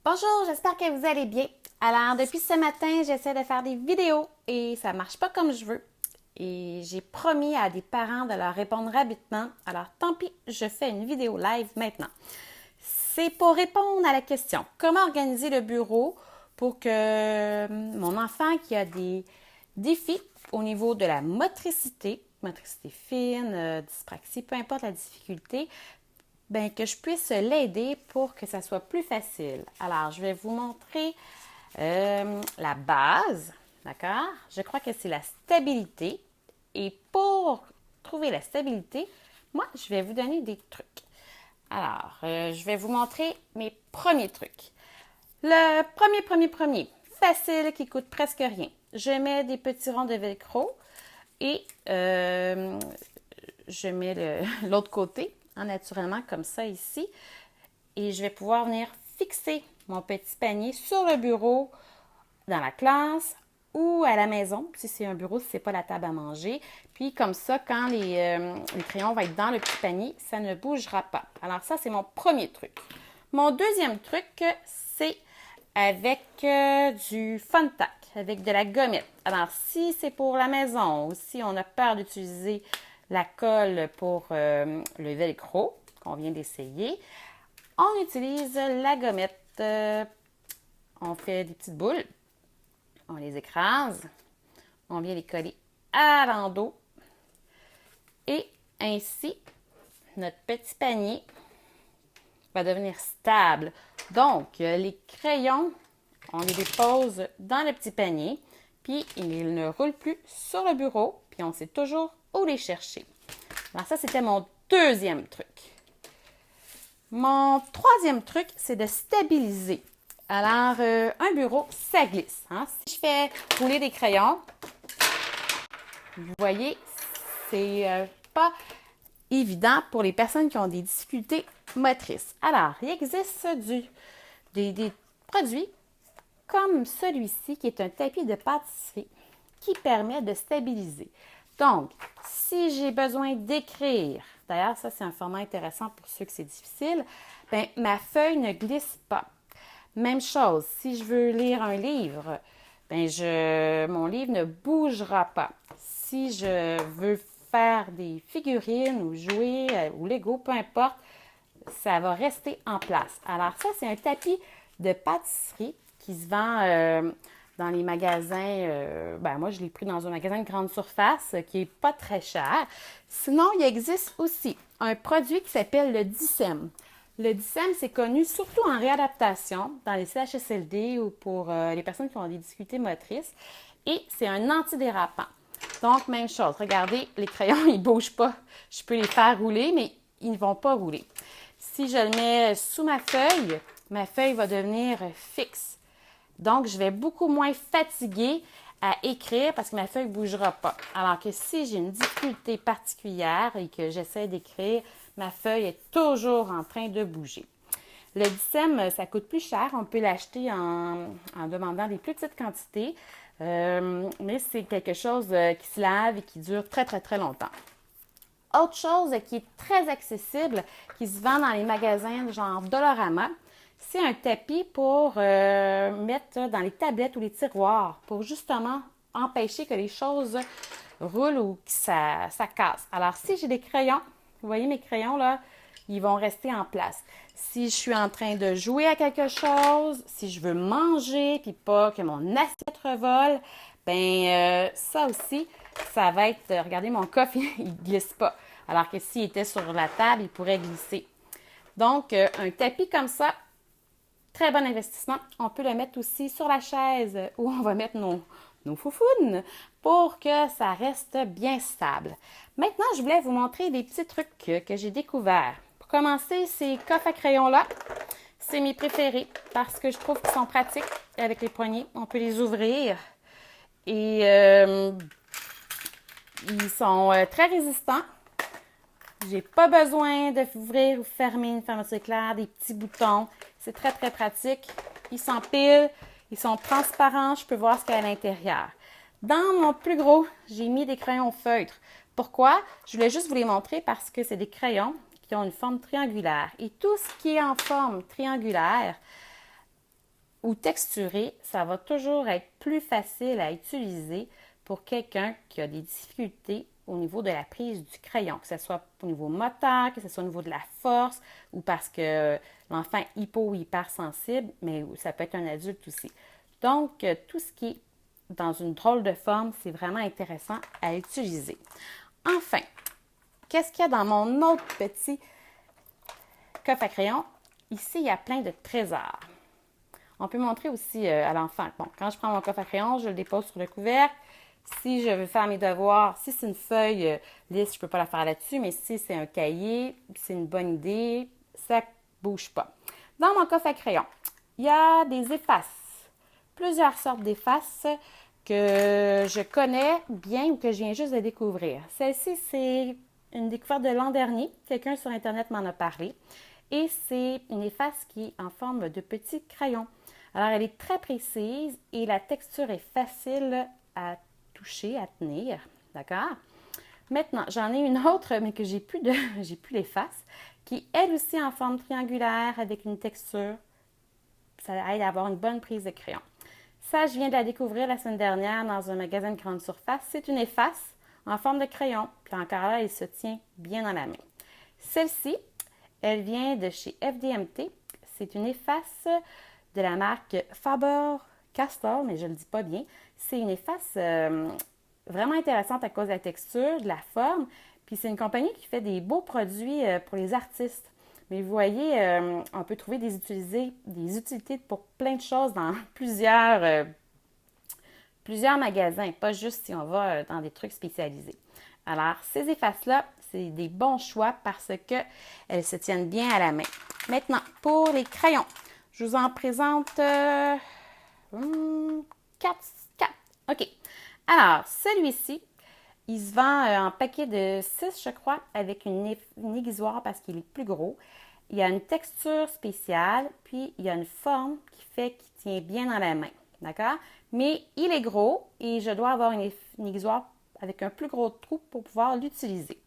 Bonjour, j'espère que vous allez bien. Alors, depuis ce matin, j'essaie de faire des vidéos et ça marche pas comme je veux. Et j'ai promis à des parents de leur répondre rapidement. Alors, tant pis, je fais une vidéo live maintenant. C'est pour répondre à la question, comment organiser le bureau pour que mon enfant qui a des défis au niveau de la motricité fine, dyspraxie, peu importe la difficulté, ben, que je puisse l'aider pour que ça soit plus facile. Alors, je vais vous montrer la base, d'accord? Je crois que c'est la stabilité. Et pour trouver la stabilité, moi, je vais vous donner des trucs. Alors, je vais vous montrer mes premiers trucs. Le premier, facile, qui coûte presque rien. Je mets des petits ronds de velcro et je mets l'autre côté, naturellement, comme ça ici. Et je vais pouvoir venir fixer mon petit panier sur le bureau, dans la classe ou à la maison, si c'est un bureau, si ce n'est pas la table à manger. Puis comme ça, quand les crayons vont être dans le petit panier, ça ne bougera pas. Alors ça, c'est mon premier truc. Mon deuxième truc, c'est avec du Fun Tack, avec de la gommette. Alors, si c'est pour la maison ou si on a peur d'utiliser la colle pour le velcro qu'on vient d'essayer, on utilise la gommette. On fait des petites boules, on les écrase, on vient les coller à l'endos et ainsi, notre petit panier va devenir stable. Donc, les crayons, on les dépose dans le petit panier, puis ils ne roulent plus sur le bureau, puis on sait toujours où les chercher. Alors ça, c'était mon deuxième truc. Mon troisième truc, c'est de stabiliser. Alors, un bureau, ça glisse. Hein? Si je fais rouler des crayons, vous voyez, c'est pas évident pour les personnes qui ont des difficultés motrices. Alors, il existe des produits comme celui-ci, qui est un tapis de pâtisserie qui permet de stabiliser. Donc, si j'ai besoin d'écrire, d'ailleurs, ça c'est un format intéressant pour ceux que c'est difficile, bien, ma feuille ne glisse pas. Même chose, si je veux lire un livre, bien, mon livre ne bougera pas. Si je veux faire des figurines ou jouer ou Lego, peu importe, ça va rester en place. Alors ça, c'est un tapis de pâtisserie qui se vend dans les magasins. Ben moi, je l'ai pris dans un magasin de grande surface qui n'est pas très cher. Sinon, il existe aussi un produit qui s'appelle le Dicem. Le Dicem, c'est connu surtout en réadaptation dans les CHSLD ou pour les personnes qui ont des difficultés motrices. Et c'est un antidérapant. Donc, même chose. Regardez, les crayons, ils ne bougent pas. Je peux les faire rouler, mais ils ne vont pas rouler. Si je le mets sous ma feuille va devenir fixe. Donc, je vais beaucoup moins fatiguer à écrire parce que ma feuille ne bougera pas. Alors que si j'ai une difficulté particulière et que j'essaie d'écrire, ma feuille est toujours en train de bouger. Le Dicem, ça coûte plus cher. On peut l'acheter en demandant des plus petites quantités. Mais c'est quelque chose qui se lave et qui dure très, très, très longtemps. Autre chose qui est très accessible, qui se vend dans les magasins genre Dollarama, c'est un tapis pour mettre dans les tablettes ou les tiroirs pour justement empêcher que les choses roulent ou que ça casse. Alors, si j'ai des crayons, vous voyez mes crayons là, ils vont rester en place. Si je suis en train de jouer à quelque chose, si je veux manger puis pas que mon assiette revole, ben ça aussi, ça va être, regardez mon coffre, il glisse pas. Alors que s'il était sur la table, il pourrait glisser. Donc, un tapis comme ça, très bon investissement. On peut le mettre aussi sur la chaise où on va mettre nos foufounes pour que ça reste bien stable. Maintenant, je voulais vous montrer des petits trucs que j'ai découverts. Pour commencer, ces coffres à crayons-là, c'est mes préférés parce que je trouve qu'ils sont pratiques avec les poignées. On peut les ouvrir et ils sont très résistants. J'ai pas besoin d'ouvrir ou fermer une fermeture éclair, des petits boutons. C'est très, très pratique. Ils s'empilent, ils sont transparents, je peux voir ce qu'il y a à l'intérieur. Dans mon plus gros, j'ai mis des crayons feutres. Pourquoi? Je voulais juste vous les montrer parce que c'est des crayons qui ont une forme triangulaire. Et tout ce qui est en forme triangulaire ou texturé, ça va toujours être plus facile à utiliser pour quelqu'un qui a des difficultés au niveau de la prise du crayon, que ce soit au niveau moteur, que ce soit au niveau de la force ou parce que l'enfant est hypo ou hypersensible, mais ça peut être un adulte aussi. Donc, tout ce qui est dans une drôle de forme, c'est vraiment intéressant à utiliser. Enfin, qu'est-ce qu'il y a dans mon autre petit coffre à crayon? Ici, il y a plein de trésors. On peut montrer aussi à l'enfant. Bon, quand je prends mon coffre à crayon, je le dépose sur le couvercle. Si je veux faire mes devoirs, si c'est une feuille lisse, je ne peux pas la faire là-dessus, mais si c'est un cahier, c'est une bonne idée, ça ne bouge pas. Dans mon coffre à crayon, il y a des effaces, plusieurs sortes d'effaces que je connais bien ou que je viens juste de découvrir. Celle-ci, c'est une découverte de l'an dernier. Quelqu'un sur Internet m'en a parlé. Et c'est une efface qui est en forme de petit crayon. Alors, elle est très précise et la texture est facile à toucher, à tenir. D'accord? Maintenant, j'en ai une autre, mais que j'ai plus l'efface, qui est elle aussi en forme triangulaire avec une texture. Ça aide à avoir une bonne prise de crayon. Ça, je viens de la découvrir la semaine dernière dans un magasin de grande surface. C'est une efface en forme de crayon. Puis encore là, elle se tient bien dans la main. Celle-ci, elle vient de chez FDMT. C'est une efface de la marque Faber-Castell, mais je ne le dis pas bien. C'est une efface vraiment intéressante à cause de la texture, de la forme. Puis c'est une compagnie qui fait des beaux produits pour les artistes. Mais vous voyez, on peut trouver des utilités pour plein de choses dans plusieurs magasins, pas juste si on va dans des trucs spécialisés. Alors, ces effaces-là, c'est des bons choix parce qu'elles se tiennent bien à la main. Maintenant, pour les crayons, je vous en présente 4. OK. Alors, celui-ci, il se vend en paquet de 6, je crois, avec une aiguisoire parce qu'il est plus gros. Il y a une texture spéciale, puis il y a une forme qui fait qu'il tient bien dans la main. D'accord? Mais il est gros et je dois avoir une aiguisoire avec un plus gros trou pour pouvoir l'utiliser.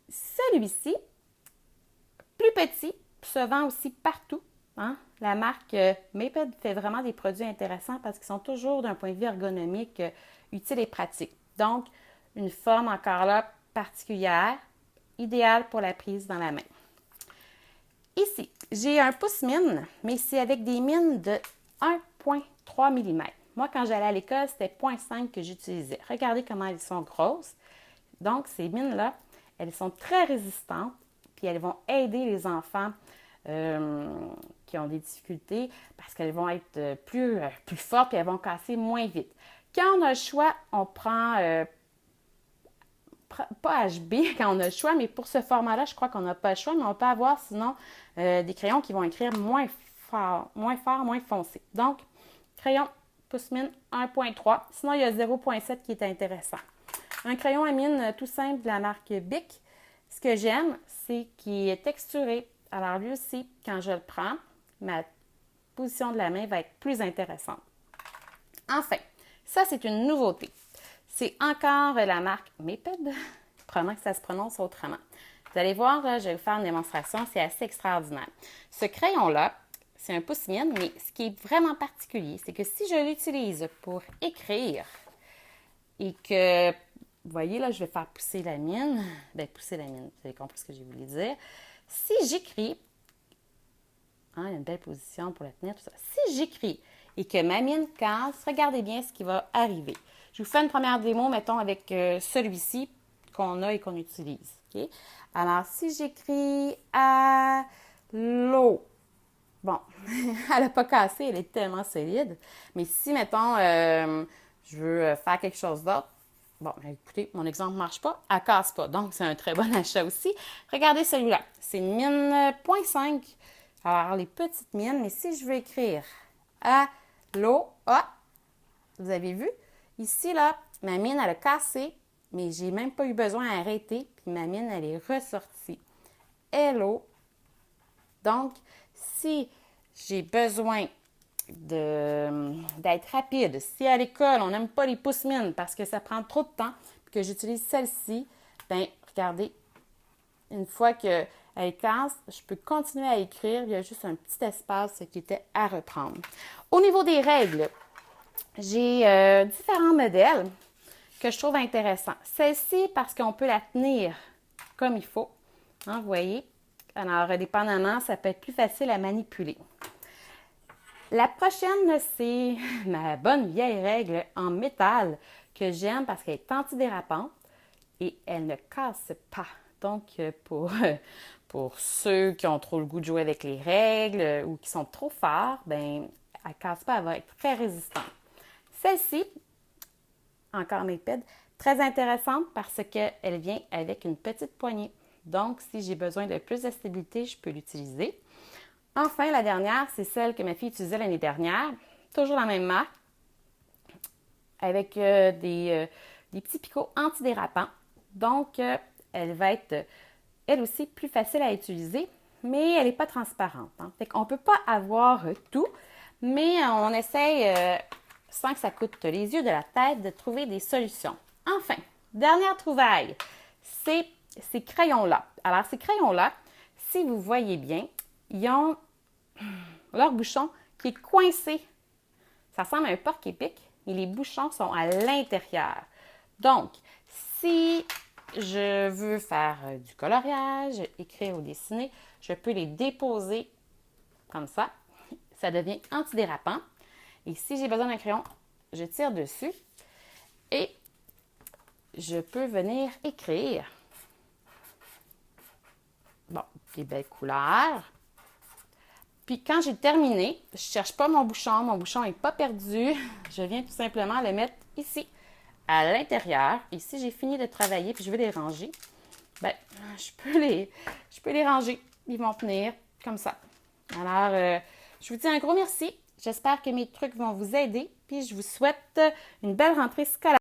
Celui-ci, plus petit, se vend aussi partout. Hein? La marque Maped fait vraiment des produits intéressants parce qu'ils sont toujours d'un point de vue ergonomique utiles et pratiques. Donc, une forme encore là particulière, idéale pour la prise dans la main. Ici, j'ai un pouce-mine, mais c'est avec des mines de 1,3 mm. Moi, quand j'allais à l'école, c'était 0,5 que j'utilisais. Regardez comment elles sont grosses. Donc, ces mines-là, elles sont très résistantes, puis elles vont aider les enfants qui ont des difficultés parce qu'elles vont être plus fortes et elles vont casser moins vite. Quand on a le choix, on prend pas HB quand on a le choix, mais pour ce format-là, je crois qu'on n'a pas le choix, mais on peut avoir sinon des crayons qui vont écrire moins fort, moins foncé. Donc, crayon pouce-mine 1,3. Sinon, il y a 0,7 qui est intéressant. Un crayon à mine tout simple de la marque Bic. Ce que j'aime, c'est qu'il est texturé. Alors, lui aussi, quand je le prends, ma position de la main va être plus intéressante. Enfin, ça, c'est une nouveauté. C'est encore la marque Maped. Probablement que ça se prononce autrement. Vous allez voir, là, je vais vous faire une démonstration. C'est assez extraordinaire. Ce crayon-là, c'est un pouce-mine, mais ce qui est vraiment particulier, c'est que si je l'utilise pour écrire et que, vous voyez, là, je vais faire pousser la mine. Bien, pousser la mine, vous avez compris ce que j'ai voulu dire. Si j'écris, il y a une belle position pour la tenir, tout ça. Si j'écris et que ma mine casse, regardez bien ce qui va arriver. Je vous fais une première démo, mettons, avec celui-ci qu'on a et qu'on utilise. Okay? Alors, si j'écris à l'eau, bon, elle n'a pas cassé, elle est tellement solide. Mais si, mettons, je veux faire quelque chose d'autre, bon, écoutez, mon exemple ne marche pas, elle ne casse pas. Donc, c'est un très bon achat aussi. Regardez celui-là. C'est une mine 0,5. Alors, les petites mines, mais si je veux écrire à l'eau, vous avez vu? Ici, là, ma mine, elle a cassé, mais je n'ai même pas eu besoin d'arrêter, puis ma mine, elle est ressortie. Hello! Donc, si j'ai besoin d'être rapide, si à l'école, on n'aime pas les pouces-mines parce que ça prend trop de temps, puis que j'utilise celle-ci, bien, regardez, une fois qu'elle elle casse, je peux continuer à écrire. Il y a juste un petit espace qui était à reprendre. Au niveau des règles, j'ai différents modèles que je trouve intéressants. Celle-ci, parce qu'on peut la tenir comme il faut. Hein, vous voyez? Alors, dépendamment, ça peut être plus facile à manipuler. La prochaine, c'est ma bonne vieille règle en métal que j'aime parce qu'elle est antidérapante et elle ne casse pas. Donc, pour ceux qui ont trop le goût de jouer avec les règles ou qui sont trop forts, ben, elle ne casse pas, elle va être très résistante. Celle-ci, encore en épide, très intéressante parce qu'elle vient avec une petite poignée. Donc, si j'ai besoin de plus de stabilité, je peux l'utiliser. Enfin, la dernière, c'est celle que ma fille utilisait l'année dernière, toujours la même marque, avec des petits picots antidérapants. Donc, elle va être, elle aussi, plus facile à utiliser, mais elle n'est pas transparente. Hein. Fait qu'on ne peut pas avoir tout, mais on essaye, sans que ça coûte les yeux de la tête, de trouver des solutions. Enfin, dernière trouvaille, c'est ces crayons-là. Alors, ces crayons-là, si vous voyez bien, ils ont leur bouchon qui est coincé. Ça ressemble à un porc-épic et les bouchons sont à l'intérieur. Donc, si je veux faire du coloriage, écrire ou dessiner, je peux les déposer comme ça. Ça devient antidérapant. Et si j'ai besoin d'un crayon, je tire dessus et je peux venir écrire. Bon, des belles couleurs. Puis quand j'ai terminé, je ne cherche pas mon bouchon n'est pas perdu. Je viens tout simplement le mettre ici, à l'intérieur. Et si j'ai fini de travailler puis je veux les ranger, ben, je peux les ranger. Ils vont tenir comme ça. Alors, je vous dis un gros merci. J'espère que mes trucs vont vous aider. Puis je vous souhaite une belle rentrée scolaire.